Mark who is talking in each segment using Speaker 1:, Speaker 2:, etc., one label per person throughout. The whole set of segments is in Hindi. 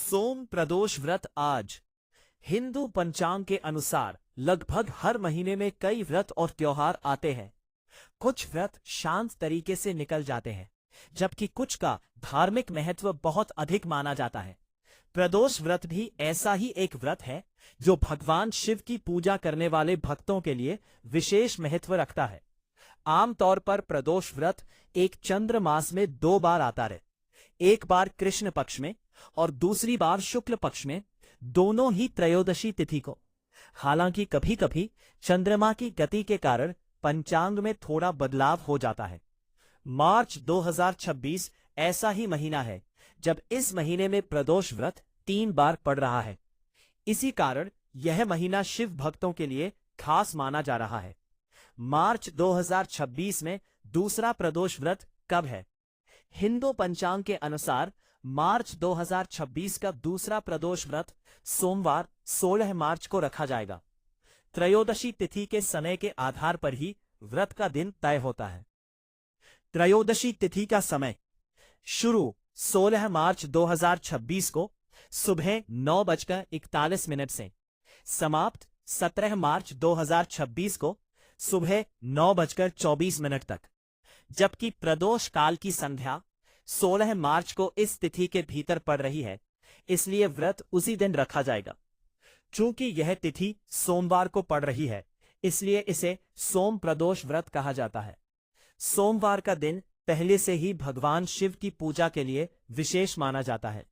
Speaker 1: सोम प्रदोष व्रत आज हिंदू पंचांग के अनुसार लगभग हर महीने में कई व्रत और त्योहार आते हैं। कुछ व्रत शांत तरीके से निकल जाते हैं, जबकि कुछ का धार्मिक महत्व बहुत अधिक माना जाता है। प्रदोष व्रत भी ऐसा ही एक व्रत है जो भगवान शिव की पूजा करने वाले भक्तों के लिए विशेष महत्व रखता है। आमतौर पर प्रदोष व्रत एक चंद्र मास में 2 बार आता है, एक बार कृष्ण पक्ष में और दूसरी बार शुक्ल पक्ष में, दोनों ही त्रयोदशी तिथि को। हालांकि कभी कभी चंद्रमा की गति के कारण पंचांग में थोड़ा बदलाव हो जाता है। मार्च 2026 ऐसा ही महीना है जब इस महीने में प्रदोष व्रत 3 बार पड़ रहा है। इसी कारण यह महीना शिव भक्तों के लिए खास माना जा रहा है। मार्च 2026 में दूसरा प्रदोष व्रत कब है? हिंदू पंचांग के अनुसार मार्च 2026 का दूसरा प्रदोष व्रत सोमवार 16 मार्च को रखा जाएगा। त्रयोदशी तिथि के समय के आधार पर ही व्रत का दिन तय होता है। त्रयोदशी तिथि का समय शुरू 16 मार्च 2026 को सुबह 9:41 से, समाप्त 17 मार्च 2026 को सुबह 9:24 तक, जबकि प्रदोष काल की संध्या 16 मार्च को इस तिथि के भीतर पड़ रही है, इसलिए व्रत उसी दिन रखा जाएगा। चूंकि यह तिथि सोमवार को पड़ रही है, इसलिए इसे सोम प्रदोष व्रत कहा जाता है। सोमवार का दिन पहले से ही भगवान शिव की पूजा के लिए विशेष माना जाता है,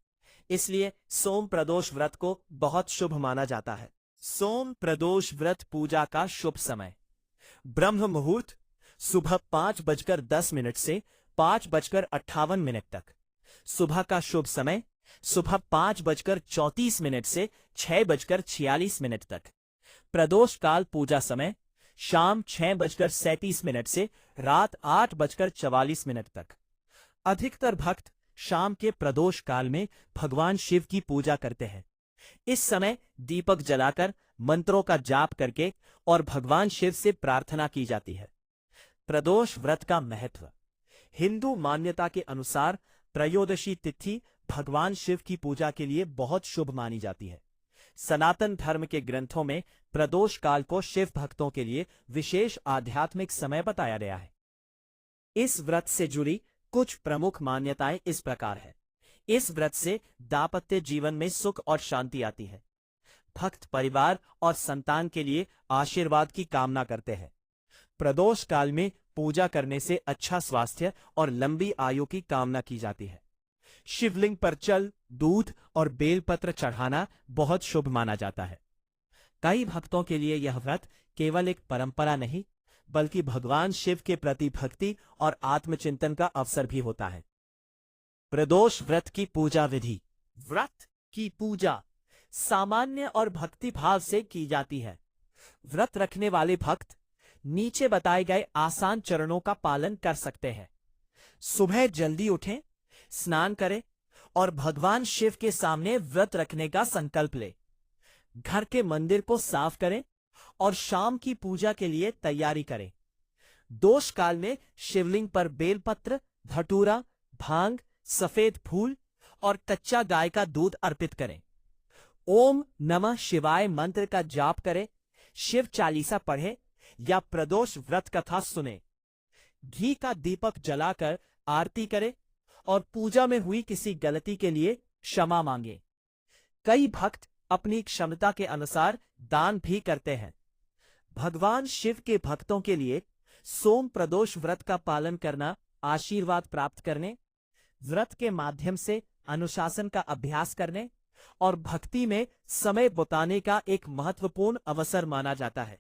Speaker 1: इसलिए सोम प्रदोष व्रत को बहुत शुभ माना जाता है। सोम प्रदोष व्रत पूजा का शुभ समय ब्रह्म मुहूर्त सुबह 5:10 से 5:58 तक। सुबह का शुभ समय सुबह 5:34 से 6:46 तक। प्रदोष काल पूजा समय शाम 6:37 से रात 8:44 तक। अधिकतर भक्त शाम के प्रदोष काल में भगवान शिव की पूजा करते हैं। इस समय दीपक जलाकर मंत्रों का जाप करके और भगवान शिव से प्रार्थना की जाती है। प्रदोष व्रत का महत्व हिंदू मान्यता के अनुसार त्रयोदशी तिथि भगवान शिव की पूजा के लिए बहुत शुभ मानी जाती है। सनातन धर्म के ग्रंथों में प्रदोष काल को शिव भक्तों के लिए विशेष आध्यात्मिक समय बताया गया है। इस व्रत से जुड़ी कुछ प्रमुख मान्यताएं इस प्रकार है। इस व्रत से दाम्पत्य जीवन में सुख और शांति आती है। भक्त परिवार और संतान के लिए आशीर्वाद की कामना करते हैं। प्रदोष काल में पूजा करने से अच्छा स्वास्थ्य और लंबी आयु की कामना की जाती है। शिवलिंग पर जल, दूध और बेलपत्र चढ़ाना बहुत शुभ माना जाता है। कई भक्तों के लिए यह व्रत केवल एक परंपरा नहीं, बल्कि भगवान शिव के प्रति भक्ति और आत्मचिंतन का अवसर भी होता है। प्रदोष व्रत की पूजा विधि। व्रत की पूजा सामान्य और भक्ति भाव से की जाती है। व्रत रखने वाले भक्त नीचे बताए गए आसान चरणों का पालन कर सकते हैं। सुबह जल्दी उठें, स्नान करें और भगवान शिव के सामने व्रत रखने का संकल्प लें। घर के मंदिर को साफ करें और शाम की पूजा के लिए तैयारी करें। दोष काल में शिवलिंग पर बेलपत्र, धतूरा, भांग, सफेद फूल और कच्चा गाय का दूध अर्पित करें। ओम नमः शिवाय मंत्र का जाप करें, शिव चालीसा पढ़ें या प्रदोष व्रत कथा सुने। घी का दीपक जलाकर आरती करें और पूजा में हुई किसी गलती के लिए क्षमा मांगे। कई भक्त अपनी क्षमता के अनुसार दान भी करते हैं। भगवान शिव के भक्तों के लिए सोम प्रदोष व्रत का पालन करना आशीर्वाद प्राप्त करने, व्रत के माध्यम से अनुशासन का अभ्यास करने और भक्ति में समय बिताने का एक महत्वपूर्ण अवसर माना जाता है।